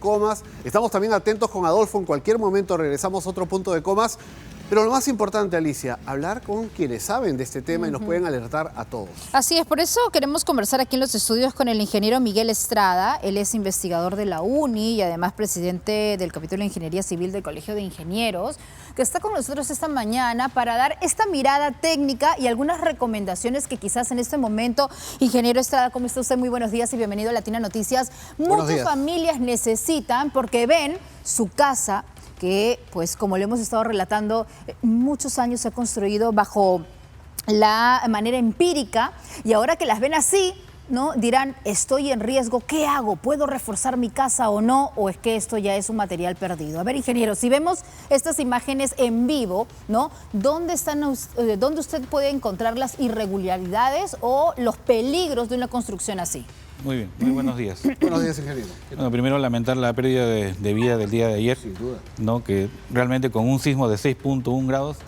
comas. Estamos también atentos con Adolfo. En cualquier momento regresamos a otro punto de comas. Pero lo más importante, Alicia, hablar con quienes saben de este tema y nos pueden alertar a todos. Así es, por eso queremos conversar aquí en los estudios con el ingeniero Miguel Estrada. Él es investigador de la UNI y además presidente del capítulo de Ingeniería Civil del Colegio de Ingenieros, que está con nosotros esta mañana para dar esta mirada técnica y algunas recomendaciones que quizás en este momento, ingeniero Estrada, ¿cómo está usted? Muy buenos días y bienvenido a Latina Noticias. Muchas familias necesitan, porque ven su casa, que pues como le hemos estado relatando, muchos años se ha construido bajo la manera empírica y ahora que las ven así, ¿no? Dirán, estoy en riesgo, ¿qué hago? ¿Puedo reforzar mi casa o no? ¿O es que esto ya es un material perdido? A ver, ingeniero, si vemos estas imágenes en vivo, ¿no? ¿Dónde usted puede encontrar las irregularidades o los peligros de una construcción así? Muy bien, muy buenos días. Buenos días, ingeniero. Bueno, primero lamentar la pérdida de vida del día de ayer, Sin duda, ¿no? Que realmente con un sismo de 6.1 grados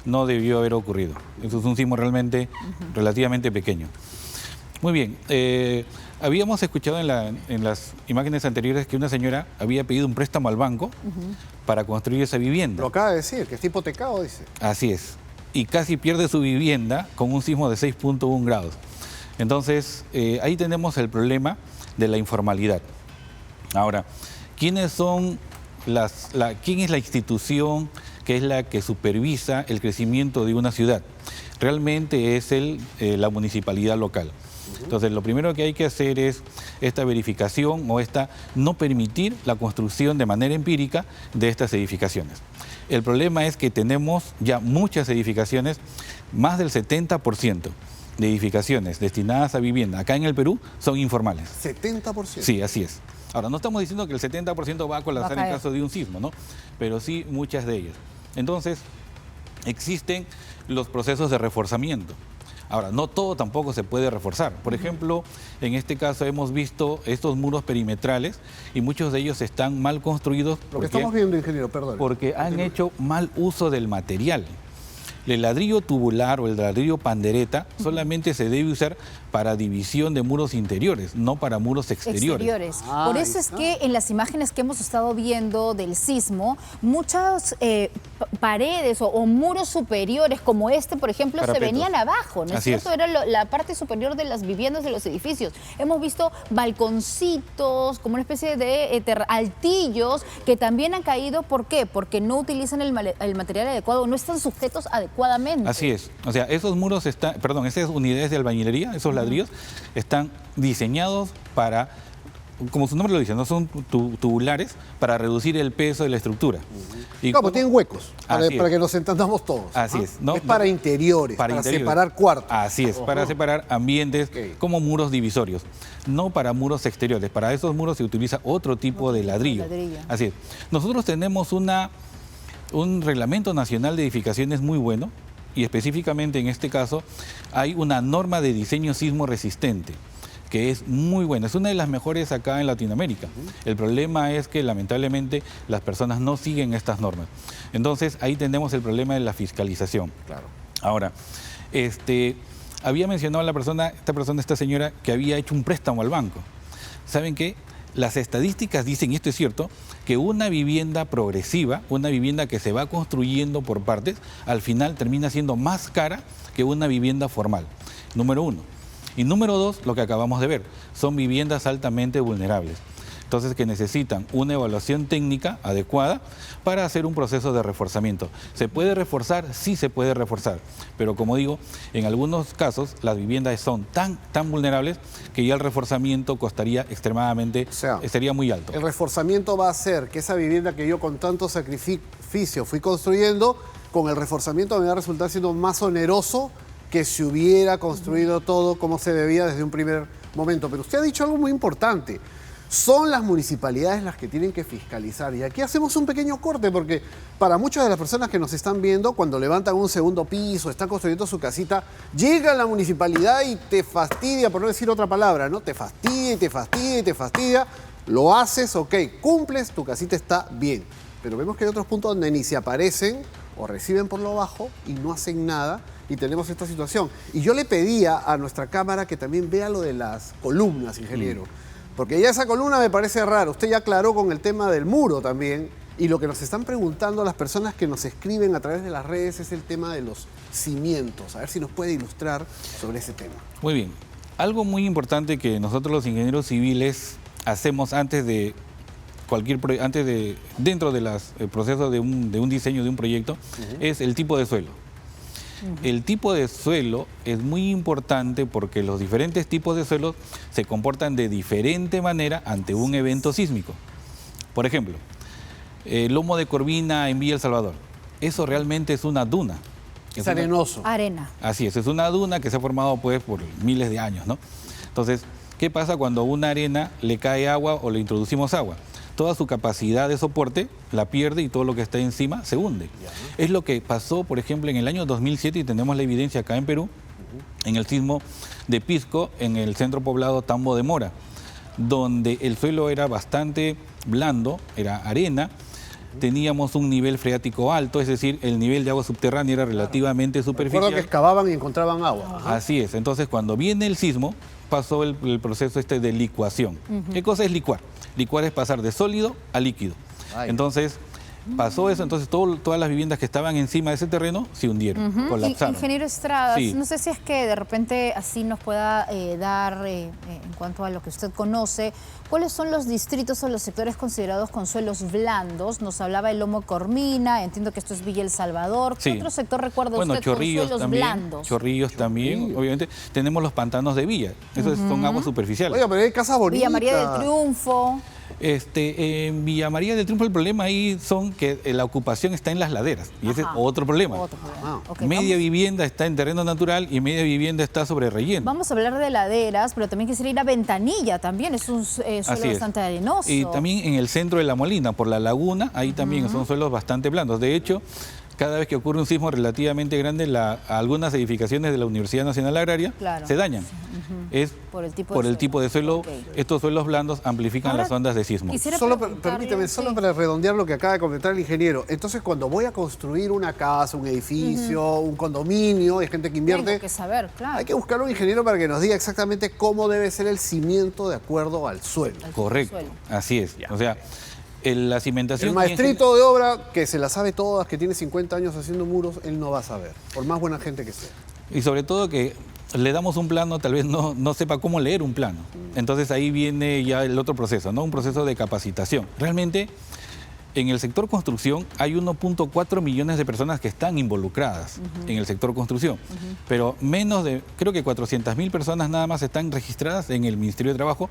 no debió haber ocurrido. Eso es un sismo realmente relativamente pequeño. Muy bien, habíamos escuchado en las imágenes anteriores que una señora había pedido un préstamo al banco para construir esa vivienda. lo acaba de decir, que está hipotecado, dice. Así es. Y casi pierde su vivienda con un sismo de 6.1 grados. Entonces, ahí tenemos el problema de la informalidad. Ahora, ¿quién es la institución que es la que supervisa el crecimiento de una ciudad? Realmente es la municipalidad local. Entonces, lo primero que hay que hacer es esta verificación o no permitir la construcción de manera empírica de estas edificaciones. El problema es que tenemos ya muchas edificaciones, más del 70% de edificaciones destinadas a vivienda acá en el Perú son informales. ¿70%? Sí, así es. Ahora, no estamos diciendo que el 70% va a colapsar en caso de un sismo, ¿no? Pero sí muchas de ellas. Entonces, existen los procesos de reforzamiento. Ahora, no todo tampoco se puede reforzar. Por ejemplo, en este caso hemos visto estos muros perimetrales y muchos de ellos están mal construidos. Lo que estamos viendo, ingeniero, perdón. Porque han hecho mal uso del material. El ladrillo tubular o el ladrillo pandereta solamente se debe usar para división de muros interiores, no para muros exteriores. Por eso es que en las imágenes que hemos estado viendo del sismo, muchas paredes o muros superiores como este, por ejemplo, Parapetos. se venían abajo, ¿no es cierto? Es. Era la parte superior de las viviendas de los edificios. Hemos visto balconcitos, como una especie de altillos que también han caído. ¿Por qué? Porque no utilizan el material adecuado, no están sujetos adecuadamente. Así es. O sea, esos muros esas unidades de albañilería, esos ladrillos, están diseñados para, como su nombre lo dice, no son tubulares para reducir el peso de la estructura. Y No, pues tienen huecos, para Así es. que nos entendamos todos. Así es. Es para interiores, para interiores. separar cuartos. Así es, para separar ambientes como muros divisorios, no para muros exteriores. Para esos muros se utiliza otro tipo de ladrillo. Así es. Nosotros tenemos un reglamento nacional de edificaciones muy bueno y específicamente en este caso hay una norma de diseño sismo resistente que es muy buena, es una de las mejores acá en Latinoamérica. El problema es que lamentablemente las personas no siguen estas normas. Entonces ahí tenemos el problema de la fiscalización. Claro. Ahora, había mencionado esta señora que había hecho un préstamo al banco. ¿Saben qué? Las estadísticas dicen, y esto es cierto, que una vivienda progresiva, una vivienda que se va construyendo por partes, al final termina siendo más cara que una vivienda formal. Número uno. Y número dos, lo que acabamos de ver, son viviendas altamente vulnerables. Entonces, que necesitan una evaluación técnica adecuada para hacer un proceso de reforzamiento. ¿Se puede reforzar? Sí se puede reforzar. Pero como digo, en algunos casos las viviendas son tan vulnerables que ya el reforzamiento costaría extremadamente, sería muy alto. El reforzamiento va a hacer que esa vivienda que yo con tanto sacrificio fui construyendo, con el reforzamiento me va a resultar siendo más oneroso que si hubiera construido todo como se debía desde un primer momento. Pero usted ha dicho algo muy importante. Son las municipalidades las que tienen que fiscalizar. Y aquí hacemos un pequeño corte porque para muchas de las personas que nos están viendo, cuando levantan un segundo piso, están construyendo su casita, llega la municipalidad y te fastidia, por no decir otra palabra, ¿no? Te fastidia y te fastidia y te fastidia. Lo haces, ok, cumples, tu casita está bien. Pero vemos que hay otros puntos donde ni se aparecen o reciben por lo bajo y no hacen nada. Y tenemos esta situación. Y yo le pedía a nuestra cámara que también vea lo de las columnas, ingeniero. Porque ya esa columna me parece rara. Usted ya aclaró con el tema del muro también. Y lo que nos están preguntando las personas que nos escriben a través de las redes es el tema de los cimientos. A ver si nos puede ilustrar sobre ese tema. Muy bien. Algo muy importante que nosotros los ingenieros civiles hacemos antes de dentro de los procesos de un diseño de un proyecto, es el tipo de suelo. El tipo de suelo es muy importante porque los diferentes tipos de suelos se comportan de diferente manera ante un evento sísmico. Por ejemplo, el lomo de Corvina en Villa El Salvador. Eso realmente es una duna. Es arenoso. Arena. Así es una duna que se ha formado pues por miles de años, ¿no? Entonces, ¿qué pasa cuando a una arena le cae agua o le introducimos agua? Toda su capacidad de soporte la pierde y todo lo que está encima se hunde. Es lo que pasó, por ejemplo, en el año 2007 y tenemos la evidencia acá en Perú, en el sismo de Pisco, en el centro poblado Tambo de Mora, donde el suelo era bastante blando, era arena, teníamos un nivel freático alto, es decir, el nivel de agua subterránea era relativamente superficial. Recuerdo que excavaban y encontraban agua. Así es, entonces cuando viene el sismo, pasó el proceso de licuación. ¿Qué cosa es licuar? Licuar es pasar de sólido a líquido. Entonces, pasó eso, entonces todas las viviendas que estaban encima de ese terreno se hundieron, colapsaron. Ingeniero Estrada, Sí. no sé si es que de repente así nos pueda dar, en cuanto a lo que usted conoce, ¿cuáles son los distritos o los sectores considerados con suelos blandos? Nos hablaba el Lomo Cormina, entiendo que esto es Villa El Salvador. ¿Qué Sí. otro sector recuerda Bueno, usted Chorrillos con suelos también, blandos? Chorrillos también, obviamente. Tenemos los pantanos de Villa, esos son aguas superficiales. Oiga, pero hay casas bonitas. Villa María del Triunfo. En Villa María del Triunfo el problema ahí son que la ocupación está en las laderas y ese es otro problema. Otro problema. Ok, Media vivienda está en terreno natural y media vivienda está sobre relleno. Vamos a hablar de laderas, pero también quisiera ir a Ventanilla también, es un suelo Así es. bastante arenoso. Y también en el centro de La Molina, por la laguna, ahí también son suelos bastante blandos. De hecho, cada vez que ocurre un sismo relativamente grande, algunas edificaciones de la Universidad Nacional Agraria se dañan. Es por el tipo de suelo. Ok. Estos suelos blandos amplifican Ahora, las ondas de sismo. quisiera Solo, preguntarle, permíteme, sí. solo para redondear lo que acaba de comentar el ingeniero. Entonces, cuando voy a construir una casa, un edificio, un condominio, hay gente que invierte, Tengo que saber, claro. hay que buscar un ingeniero para que nos diga exactamente cómo debe ser el cimiento de acuerdo al suelo. Correcto, suelo. así es. O sea, la cimentación... El maestrito de obra, que se la sabe todas, que tiene 50 años haciendo muros, él no va a saber, por más buena gente que sea. Y sobre todo que le damos un plano, tal vez no sepa cómo leer un plano. Entonces ahí viene ya el otro proceso, ¿no? Un proceso de capacitación. Realmente, en el sector construcción hay 1.4 millones de personas que están involucradas en el sector construcción, pero menos de, creo que 400.000 personas nada más están registradas en el Ministerio de Trabajo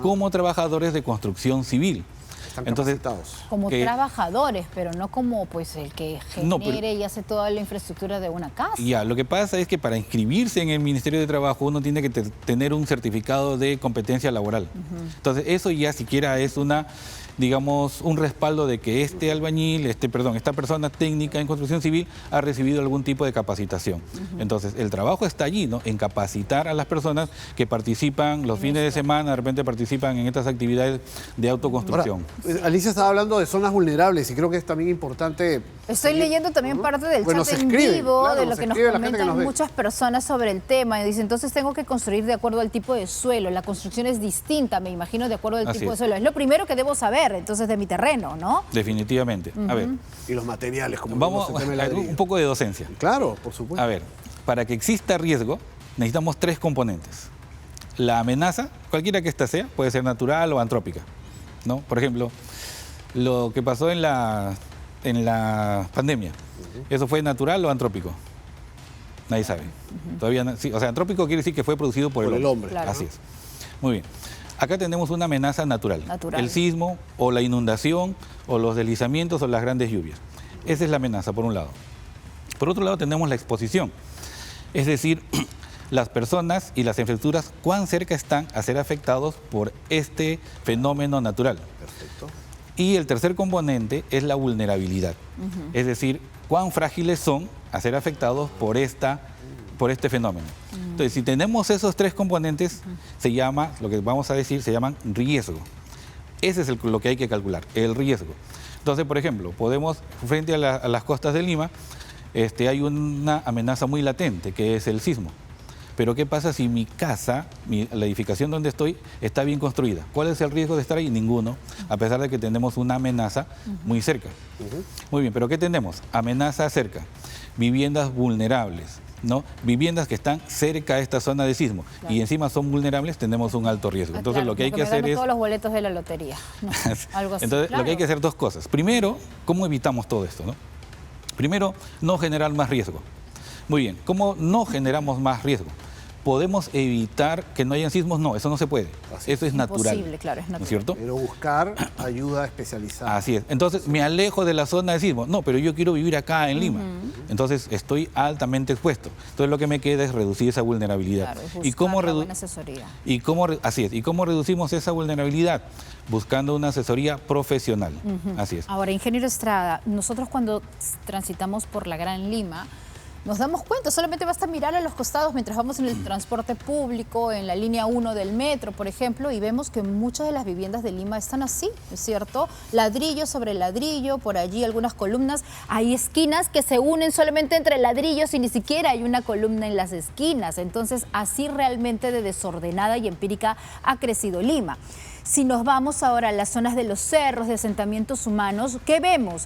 como trabajadores de construcción civil. Están Entonces, capacitados. Como que- trabajadores, pero no como pues el que genere No, pero- y hace toda la infraestructura de una casa. Ya, lo que pasa es que para inscribirse en el Ministerio de Trabajo uno tiene que tener un certificado de competencia laboral. Entonces, eso ya siquiera es digamos, un respaldo de que este albañil, esta persona técnica en construcción civil ha recibido algún tipo de capacitación. Entonces, el trabajo está allí, ¿no? En capacitar a las personas que participan los fines de semana, de repente participan en estas actividades de autoconstrucción. Ahora, Alicia estaba hablando de zonas vulnerables y creo que es también importante. Estoy leyendo también parte del Bueno, chat se en escriben, vivo, claro, de lo se que nos escribe la gente que comentan nos ve. muchas personas sobre el tema. Y dice, entonces tengo que construir de acuerdo al tipo de suelo. La construcción es distinta, me imagino, de acuerdo al Así tipo de es. suelo. Es lo primero que debo saber, entonces, de mi terreno, ¿no? Definitivamente. A ver, Y los materiales, como vamos vimos en el a tema de un ladrillo. poco de docencia. Claro, por supuesto. A ver, para que exista riesgo, necesitamos 3 componentes. La amenaza, cualquiera que ésta sea, puede ser natural o antrópica, ¿no? Por ejemplo, lo que pasó en la pandemia, ¿eso fue natural o antrópico? Nadie sabe. Todavía sí, o sea, antrópico quiere decir que fue producido por el hombre. Claro. Así es. Muy bien. Acá tenemos una amenaza natural. El sismo o la inundación o los deslizamientos o las grandes lluvias. Esa es la amenaza, por un lado. Por otro lado, tenemos la exposición. Es decir, las personas y las infraestructuras, cuán cerca están a ser afectados por este fenómeno natural. Perfecto. Y el tercer componente es la vulnerabilidad. Es decir, cuán frágiles son a ser afectados por este fenómeno. Entonces, si tenemos esos 3 componentes, se llama, lo que vamos a decir, se llaman riesgo. Ese es lo que hay que calcular, el riesgo. Entonces, por ejemplo, frente a las costas de Lima, hay una amenaza muy latente, que es el sismo. Pero ¿qué pasa si mi casa, la edificación donde estoy, está bien construida? ¿Cuál es el riesgo de estar ahí? Ninguno, a pesar de que tenemos una amenaza muy cerca. Muy bien, pero ¿qué tenemos? Amenaza cerca, viviendas vulnerables, ¿no? Viviendas que están cerca de esta zona de sismo y encima son vulnerables, tenemos un alto riesgo. Entonces Claro, lo que hay como que hacer me gano es... todos los boletos de la lotería, ¿no? Algo así. Entonces lo que hay que hacer dos cosas. Primero, ¿cómo evitamos todo esto, no? Primero, no generar más riesgo. Muy bien, ¿cómo no generamos más riesgo? ¿Podemos evitar que no hayan sismos? No, eso no se puede. Eso es natural. Imposible, claro, es ¿No es natural. cierto? Pero buscar ayuda especializada. Así es. Entonces, me alejo de la zona de sismo. No, pero yo quiero vivir acá en Lima. Entonces, estoy altamente expuesto. Entonces, lo que me queda es reducir esa vulnerabilidad. Claro, ¿Y cómo buscar la buena asesoría. Así es. ¿Y cómo reducimos esa vulnerabilidad? Buscando una asesoría profesional. Así es. Ahora, ingeniero Estrada, nosotros cuando transitamos por la Gran Lima, nos damos cuenta, solamente basta mirar a los costados mientras vamos en el transporte público, en la línea 1 del metro, por ejemplo, y vemos que muchas de las viviendas de Lima están así, ¿es cierto? Ladrillo sobre ladrillo, por allí algunas columnas. Hay esquinas que se unen solamente entre ladrillos y ni siquiera hay una columna en las esquinas. Entonces, así realmente de desordenada y empírica ha crecido Lima. Si nos vamos ahora a las zonas de los cerros, de asentamientos humanos, ¿qué vemos?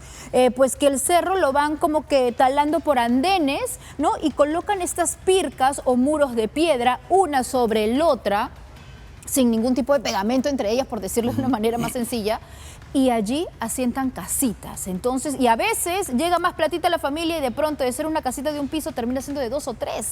Pues que el cerro lo van como que talando por andenes, ¿no? Y colocan estas pircas o muros de piedra, una sobre la otra, sin ningún tipo de pegamento entre ellas, por decirlo de una manera más sencilla, y allí asientan casitas. Entonces, y a veces llega más platita a la familia y de pronto de ser una casita de un piso termina siendo de 2 o 3.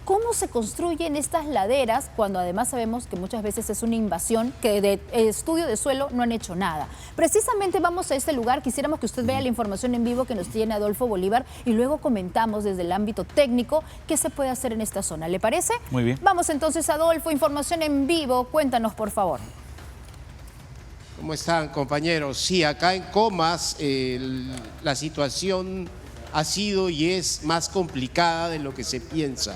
¿Cómo se construyen estas laderas cuando además sabemos que muchas veces es una invasión que de estudio de suelo no han hecho nada? Precisamente vamos a este lugar, quisiéramos que usted vea la información en vivo que nos tiene Adolfo Bolívar y luego comentamos desde el ámbito técnico qué se puede hacer en esta zona. ¿Le parece? Muy bien. Vamos entonces, Adolfo, información en vivo, cuéntanos por favor. ¿Cómo están, compañeros? Sí, acá en Comas la situación ha sido y es más complicada de lo que se piensa.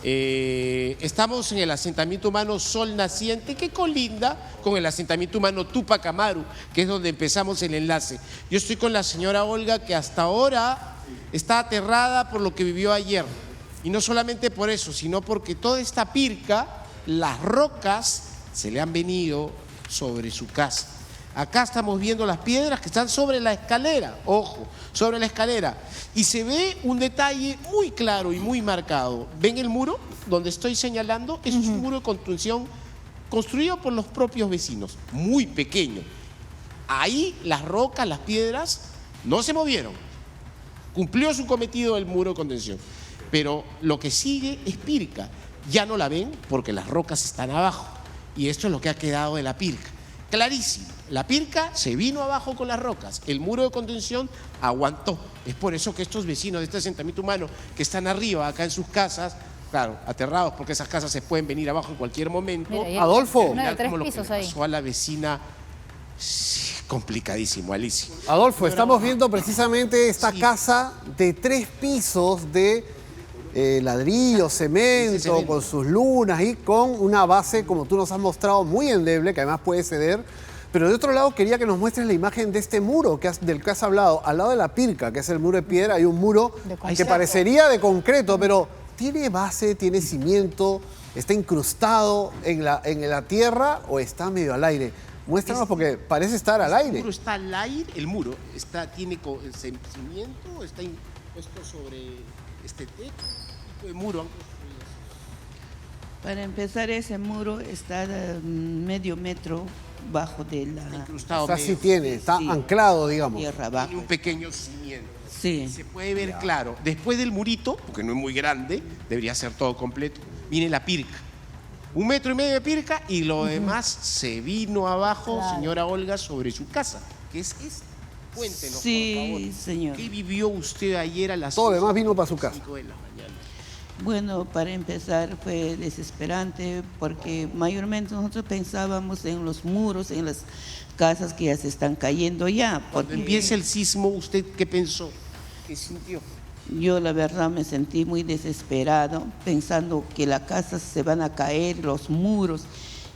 Estamos en el asentamiento humano Sol Naciente, que colinda con el asentamiento humano Tupac Amaru, que es donde empezamos el enlace. Yo estoy con la señora Olga, que hasta ahora está aterrada por lo que vivió ayer. Y no solamente por eso, sino porque toda esta pirca, las rocas, se le han venido sobre su casa. Acá estamos viendo las piedras que están sobre la escalera, ojo, sobre la escalera. Y se ve un detalle muy claro y muy marcado. ¿Ven el muro donde estoy señalando? Es un muro de construcción construido por los propios vecinos, muy pequeño. Ahí las rocas, las piedras, no se movieron. Cumplió su cometido el muro de contención. Pero lo que sigue es pirca. Ya no la ven porque las rocas están abajo. Y esto es lo que ha quedado de la pirca. Clarísimo, la pirca se vino abajo con las rocas, el muro de contención aguantó. Es por eso que estos vecinos de este asentamiento humano que están arriba, acá en sus casas, claro, aterrados porque esas casas se pueden venir abajo en cualquier momento. Mira, Adolfo. una de 3 Como lo que pisos le ahí. pasó a la vecina, sí, complicadísimo, Alicia. Adolfo, estamos viendo precisamente esta Sí. casa de 3 pisos de ladrillo, cemento, con sus lunas y con una base, como tú nos has mostrado, muy endeble, que además puede ceder. Pero de otro lado quería que nos muestres la imagen de este muro del que has hablado. Al lado de la pirca, que es el muro de piedra, hay un muro que parecería de concreto, pero ¿tiene base, tiene cimiento, está incrustado en la tierra o está medio al aire? Muéstranos porque parece estar al aire. El muro está al aire, el muro tiene cimiento, está puesto sobre este techo, tipo de muro han construido. Para empezar, ese muro está medio metro bajo de la Incrustado O sea, medio. sí tiene, está Sí. anclado, digamos. tierra Tiene abajo. un pequeño cimiento. Sí. Se puede ver claro. Después del murito, porque no es muy grande, debería ser todo completo, viene la pirca. 1,5 metros de pirca y lo demás se vino abajo, Claro. señora Olga, sobre su casa, que es esta. Cuéntenos, Sí, por favor. señor. ¿Qué vivió usted ayer a las Todo lo demás vino para su casa. 5 de la mañana? Bueno, para empezar fue desesperante porque mayormente nosotros pensábamos en los muros, en las casas que ya se están cayendo ya. Cuando Porque empieza el sismo, ¿usted qué pensó? ¿Qué sintió? yo la verdad me sentí muy desesperado pensando que las casas se van a caer, los muros.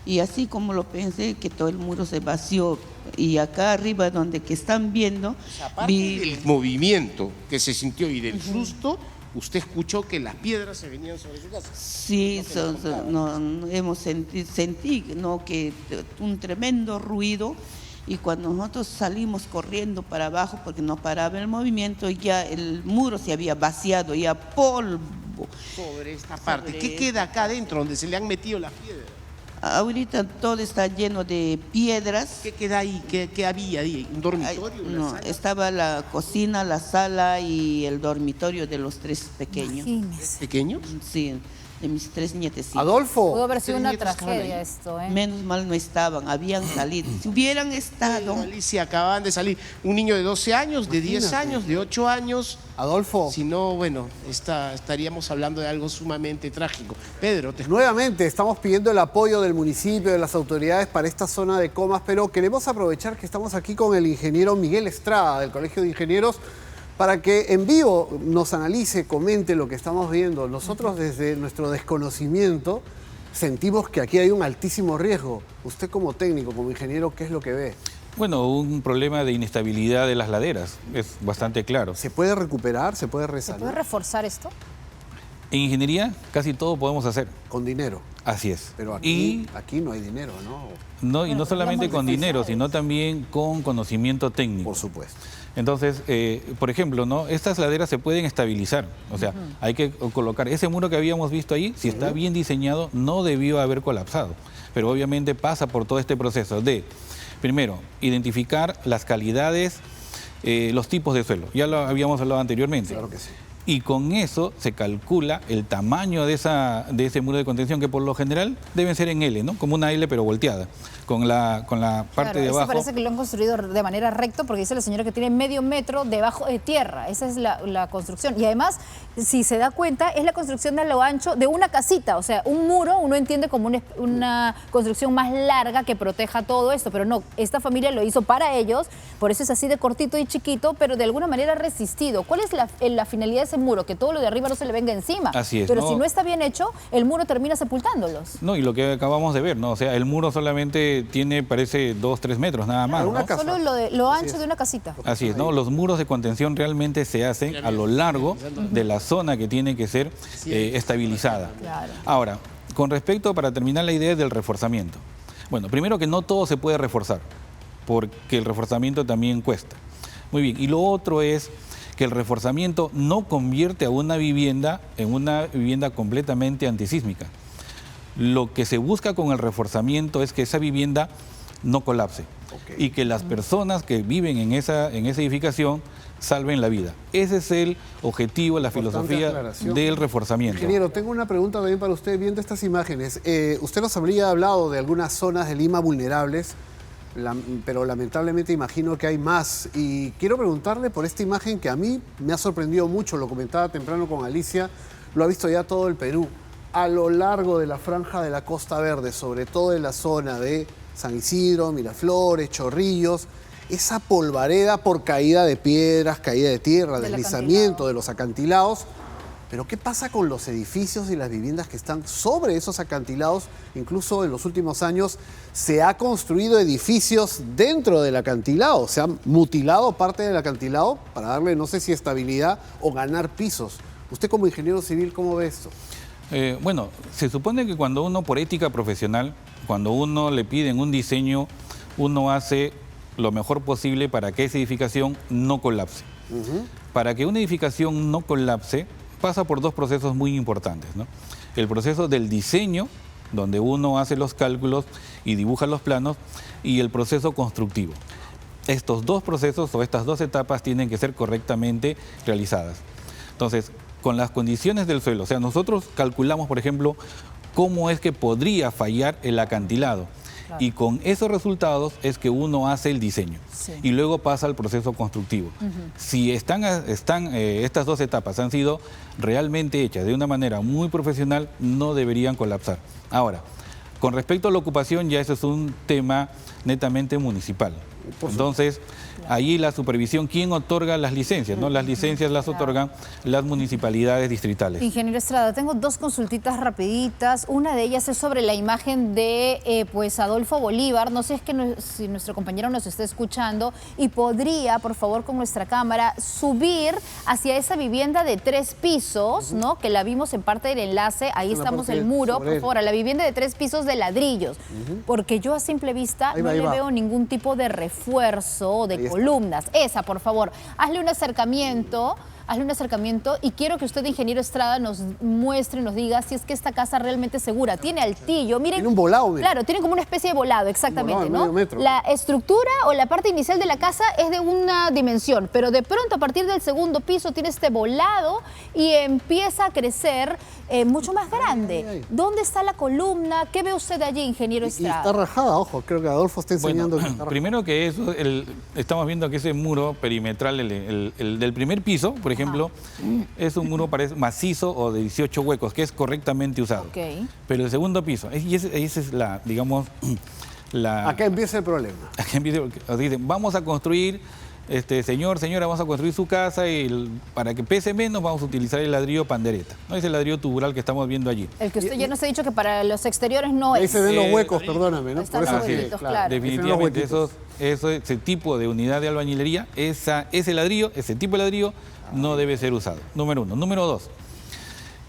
Y así como lo pensé, que todo el muro se vació. Y acá arriba donde que están viendo, Aparte vi del movimiento que se sintió y del susto, usted escuchó que las piedras se venían sobre su casa. Sí, hemos sentí ¿no? que un tremendo ruido, y cuando nosotros salimos corriendo para abajo porque no paraba el movimiento, ya el muro se había vaciado, ya polvo. Sobre esta parte. ¿Qué queda acá adentro donde se le han metido las piedras? Ahorita todo está lleno de piedras. ¿Qué queda ahí? ¿Qué había ahí? ¿Un dormitorio? No, ¿Una sala? estaba la cocina, la sala y el dormitorio de los 3 pequeños. Imagínese. ¿Pequeños? Sí, de mis 3 nietecitos. Pudo Adolfo, haber sido una Tres nietos estaban tragedia ahí. esto, ¿eh? Menos mal no estaban, habían salido. Si hubieran estado, Alicia, acababan de salir. Un niño de 12 años, de 10 Imagínate. años, de 8 años. Adolfo, Si no, bueno, estaríamos hablando de algo sumamente trágico. Pedro, te escucho. nuevamente estamos pidiendo el apoyo del municipio, de las autoridades para esta zona de Comas, pero queremos aprovechar que estamos aquí con el ingeniero Miguel Estrada del Colegio de Ingenieros para que en vivo nos analice, comente lo que estamos viendo. Nosotros desde nuestro desconocimiento sentimos que aquí hay un altísimo riesgo. Usted como técnico, como ingeniero, ¿qué es lo que ve? Bueno, un problema de inestabilidad de las laderas, es bastante claro. ¿Se puede recuperar? ¿Se puede ¿Se puede resanar? reforzar esto? En ingeniería casi todo podemos hacer, Con dinero. así es. Pero Y aquí no hay dinero, ¿no? y no solamente hablamos con de dinero, facilidades. sino también con conocimiento técnico. Por supuesto. Entonces, por ejemplo, ¿no? Estas laderas se pueden estabilizar. O sea, hay que colocar ese muro que habíamos visto ahí, si está bien diseñado, no debió haber colapsado. Pero obviamente pasa por todo este proceso de, primero, identificar las calidades, los tipos de suelo. Ya lo habíamos hablado anteriormente. Claro que sí. Y con eso se calcula el tamaño de ese muro de contención, que por lo general deben ser en L, ¿no? Como una L pero volteada, con la parte Claro, de eso abajo. parece que lo han construido de manera recta, porque dice la señora que tiene medio metro debajo de tierra. Esa es la construcción. Y además, si se da cuenta, es la construcción de a lo ancho de una casita. O sea, un muro uno entiende como una construcción más larga que proteja todo esto, pero no, esta familia lo hizo para ellos, por eso es así de cortito y chiquito, pero de alguna manera resistido. ¿Cuál es la finalidad de ese muro? Que todo lo de arriba no se le venga encima. Así es, pero ¿no? si no está bien hecho, el muro termina sepultándolos. No, y lo que acabamos de ver, ¿no? O sea, el muro solamente tiene, parece, 2-3 metros nada más, Una ¿no? casa. Solo lo ancho de una casita. Así es, ¿no? Los muros de contención realmente se hacen a lo largo de la zona que tiene que ser estabilizada. Claro. Ahora, con respecto, para terminar la idea del reforzamiento. Bueno, primero que no todo se puede reforzar, porque el reforzamiento también cuesta. Muy bien, y lo otro es que el reforzamiento no convierte a una vivienda en una vivienda completamente antisísmica. Lo que se busca con el reforzamiento es que esa vivienda no colapse y que las personas que viven en esa edificación salven la vida. Ese es el objetivo, la Importante filosofía aclaración. del reforzamiento. Ingeniero, tengo una pregunta también para usted viendo estas imágenes. Usted nos habría hablado de algunas zonas de Lima vulnerables, pero lamentablemente imagino que hay más. Y quiero preguntarle por esta imagen que a mí me ha sorprendido mucho, lo comentaba temprano con Alicia, lo ha visto ya todo el Perú. A lo largo de la franja de la Costa Verde, sobre todo en la zona de San Isidro, Miraflores, Chorrillos, esa polvareda por caída de piedras, caída de tierra, Del deslizamiento acantilado. de los acantilados. Pero ¿qué pasa con los edificios y las viviendas que están sobre esos acantilados? Incluso en los últimos años se ha construido edificios dentro del acantilado, se ha mutilado parte del acantilado para darle, no sé si estabilidad o ganar pisos. Usted como ingeniero civil, ¿cómo ve esto? Bueno, se supone que cuando uno, por ética profesional, cuando uno le piden un diseño, uno hace lo mejor posible para que esa edificación no colapse. Para que una edificación no colapse, pasa por dos procesos muy importantes, ¿no? El proceso del diseño, donde uno hace los cálculos y dibuja los planos, y el proceso constructivo. Estos dos procesos o estas dos etapas tienen que ser correctamente realizadas. Entonces, con las condiciones del suelo, o sea, nosotros calculamos, por ejemplo, cómo es que podría fallar el acantilado. Y con esos resultados es que uno hace el diseño y luego pasa al proceso constructivo. Si estas dos etapas han sido realmente hechas de una manera muy profesional, no deberían colapsar. Ahora, con respecto a la ocupación, ya eso es un tema netamente municipal. Entonces, ahí la supervisión, ¿quién otorga las licencias? ¿No? Las licencias las otorgan las municipalidades distritales. Ingeniero Estrada, tengo dos consultitas rapiditas. Una de ellas es sobre la imagen de pues Adolfo Bolívar. No sé si nuestro compañero nos está escuchando y podría, por favor, con nuestra cámara, subir hacia esa vivienda de 3 pisos, ¿no? Que la vimos en parte del enlace. Ahí estamos el muro, por favor, a la vivienda de 3 pisos de ladrillos. Porque yo a simple vista no le veo ningún tipo de refuerzo o de columnas. Esa, por favor, hazle un acercamiento y quiero que usted, ingeniero Estrada, nos muestre, nos diga si es que esta casa realmente es segura. Tiene altillo, miren. Tiene un volado, mira. Claro, tiene como una especie de volado, exactamente, volado de ¿no? medio metro. La estructura o la parte inicial de la casa es de una dimensión, pero de pronto a partir del segundo piso tiene este volado y empieza a crecer mucho más grande. ¿Dónde está la columna? ¿Qué ve usted allí, ingeniero Y Estrada? está rajada, ojo, creo que Adolfo está enseñando. Bueno, que está primero que eso, estamos viendo que ese muro perimetral, el del primer piso, por ejemplo, es un muro macizo o de 18 huecos, que es correctamente usado. Ok. Pero el segundo piso, y esa es la, digamos, la... Acá empieza el problema. Acá empieza, dicen, vamos a construir, señora, vamos a construir su casa y para que pese menos vamos a utilizar el ladrillo pandereta. ¿No? Es el ladrillo tubular que estamos viendo allí. El que usted ya nos ha dicho que para los exteriores no Ahí es. se ven los huecos, perdóname, ¿no? Están Por eso los que, huequitos, claro. Definitivamente, ese tipo de unidad de albañilería, ese ladrillo, ese tipo de ladrillo, no debe ser usado. Número 1. Número 2.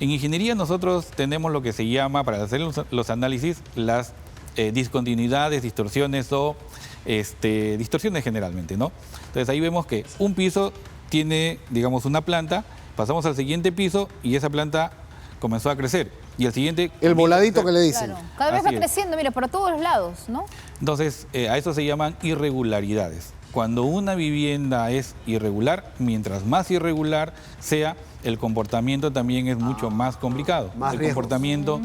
En ingeniería nosotros tenemos lo que se llama, para hacer los análisis, las discontinuidades, distorsiones o distorsiones generalmente, ¿no? Entonces ahí vemos que un piso tiene, digamos, una planta, pasamos al siguiente piso y esa planta comenzó a crecer. Y el siguiente... el voladito que le dicen. Claro. Cada vez va creciendo, mira, por todos los lados, ¿no? Entonces, a eso se llaman irregularidades. Cuando una vivienda es irregular, mientras más irregular sea, el comportamiento también es mucho más complicado. Más el riesgos. comportamiento,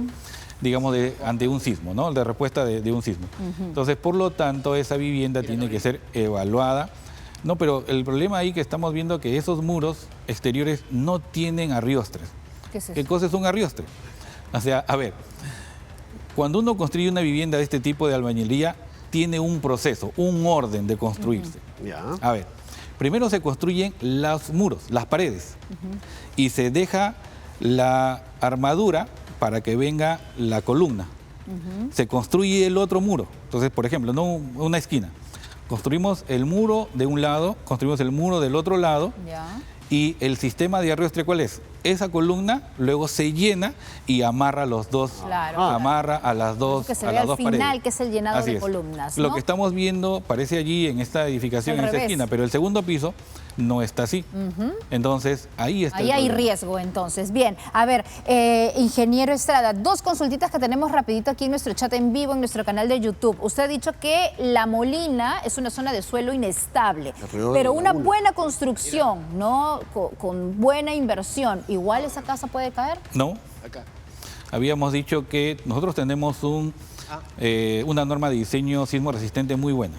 digamos, ante un sismo, ¿no? De respuesta de un sismo. Entonces, por lo tanto, esa vivienda tiene que ser evaluada. No, pero el problema ahí que estamos viendo que esos muros exteriores no tienen arriostres. ¿Qué es eso? ¿Qué cosa es un arriostre? O sea, a ver, cuando uno construye una vivienda de este tipo de albañilería, tiene un proceso, un orden de construirse. Ya. A ver, primero se construyen los muros, las paredes, y se deja la armadura para que venga la columna. Se construye el otro muro. Entonces, por ejemplo, no una esquina. Construimos el muro de un lado, construimos el muro del otro lado. Ya. Y el sistema de arrastre, ¿cuál es? Esa columna luego se llena y amarra los dos, Claro. amarra a las dos, Que se a ve las al dos final, paredes. que es el llenado Así de es. columnas, Lo ¿no? que estamos viendo parece allí en esta edificación, Al en esta revés. esquina, pero el segundo piso no está así. Entonces, ahí está Ahí el hay problema. riesgo, entonces. Bien, a ver, ingeniero Estrada, dos consultitas que tenemos rapidito aquí en nuestro chat en vivo, en nuestro canal de YouTube. Usted ha dicho que La Molina es una zona de suelo inestable, Alrededor pero de una una. buena construcción, ¿no? Con buena inversión, ¿igual esa casa puede caer? No, Acá. habíamos dicho que nosotros tenemos una norma de diseño sismo resistente muy buena.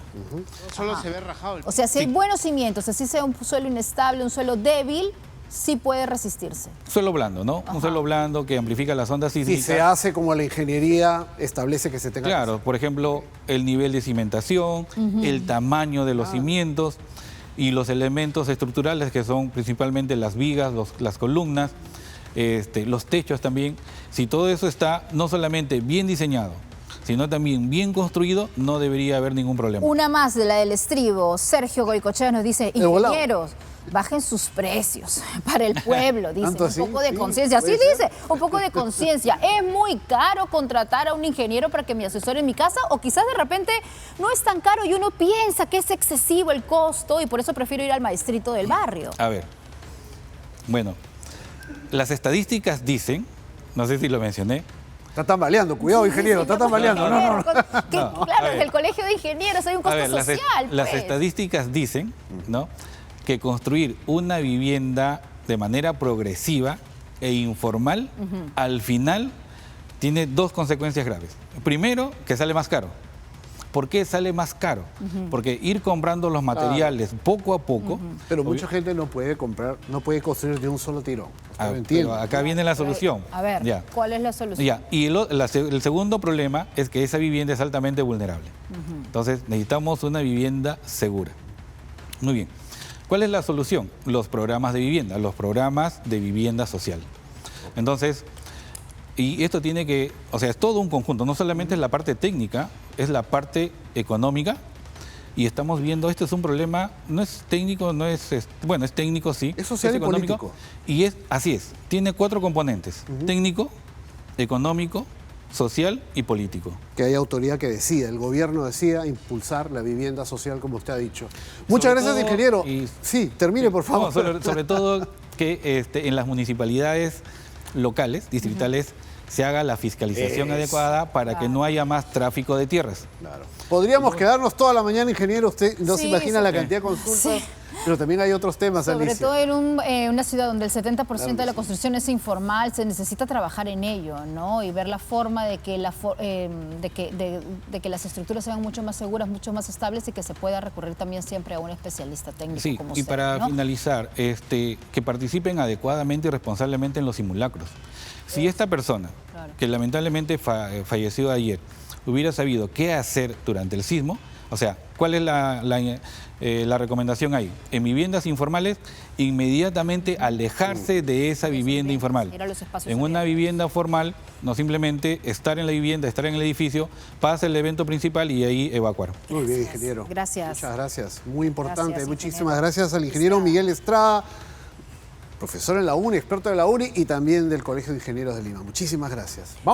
Solo se ve rajado el... O sea, si hay buenos cimientos, así sea un suelo inestable, un suelo débil, sí puede resistirse. Suelo blando, ¿no? Un suelo blando que amplifica las ondas Si sísmicas. se hace como la ingeniería establece que se tenga que Claro, por ejemplo, el nivel de cimentación, el tamaño de los cimientos y los elementos estructurales que son principalmente las vigas, las columnas, los techos también. Si todo eso está no solamente bien diseñado, sino también bien construido, no debería haber ningún problema. Una más de la del estribo. Sergio Goicochea nos dice, El volado. ingenieros, bajen sus precios para el pueblo, dice. ¿Tanto así? Un poco de Sí, conciencia. Así puede ser. dice, un poco de conciencia. ¿Es muy caro contratar a un ingeniero para que me asesore en mi casa? O quizás de repente no es tan caro y uno piensa que es excesivo el costo y por eso prefiero ir al maestrito del barrio. A ver, bueno, las estadísticas dicen, no sé si lo mencioné, Está tambaleando, cuidado, ingeniero, está tambaleando. No. Claro, en el colegio de ingenieros hay un costo social. las pues. estadísticas dicen, ¿no?, que construir una vivienda de manera progresiva e informal, al final tiene dos consecuencias graves. Primero, que sale más caro, ¿Por qué sale más caro? Porque ir comprando los materiales poco a poco... Pero mucha gente no puede comprar, no puede construir de un solo tirón. Lo entiendo. Pero acá viene la solución. A ver, Ya. ¿cuál es la solución? Ya, y el segundo problema es que esa vivienda es altamente vulnerable. Entonces necesitamos una vivienda segura. Muy bien. ¿Cuál es la solución? Los programas de vivienda, los programas de vivienda social. Entonces, y esto tiene que, o sea, es todo un conjunto, no solamente es la parte técnica, es la parte económica. Y estamos viendo, este es un problema, no es técnico, no es, bueno, es técnico, sí. Es social y económico. político. Y así es, tiene 4 componentes, técnico, económico, social y político. Que haya autoridad que decida, el gobierno decida impulsar la vivienda social, como usted ha dicho. Muchas gracias, ingeniero. Sí, termine, por favor. No, sobre todo que en las municipalidades locales, distritales, se haga la fiscalización adecuada para que no haya más tráfico de tierras. Claro. Podríamos quedarnos toda la mañana, ingeniero. Usted no se Sí, imagina la sí. cantidad de consultas, pero también hay otros temas, Sobre Alicia. todo en una ciudad donde el 70% de la construcción es informal, se necesita trabajar en ello, ¿no? Y ver la forma de que, de que las estructuras sean mucho más seguras, mucho más estables y que se pueda recurrir también siempre a un especialista técnico Sí, como y usted, para ¿no? finalizar, que participen adecuadamente y responsablemente en los simulacros. Si esta persona, Claro. que lamentablemente falleció ayer, hubiera sabido qué hacer durante el sismo, o sea, ¿cuál es la recomendación ahí? En viviendas informales, inmediatamente alejarse de esa vivienda informal. Ir a los espacios En una abiertos. vivienda formal, no simplemente estar en la vivienda, estar en el edificio, pasa el evento principal y ahí evacuar. Muy bien, ingeniero. Gracias. Muchas gracias. Muy importante. Gracias, Muchísimas ingeniero. gracias al ingeniero Miguel Estrada, profesor en la UNI, experto de la UNI y también del Colegio de Ingenieros de Lima. Muchísimas gracias.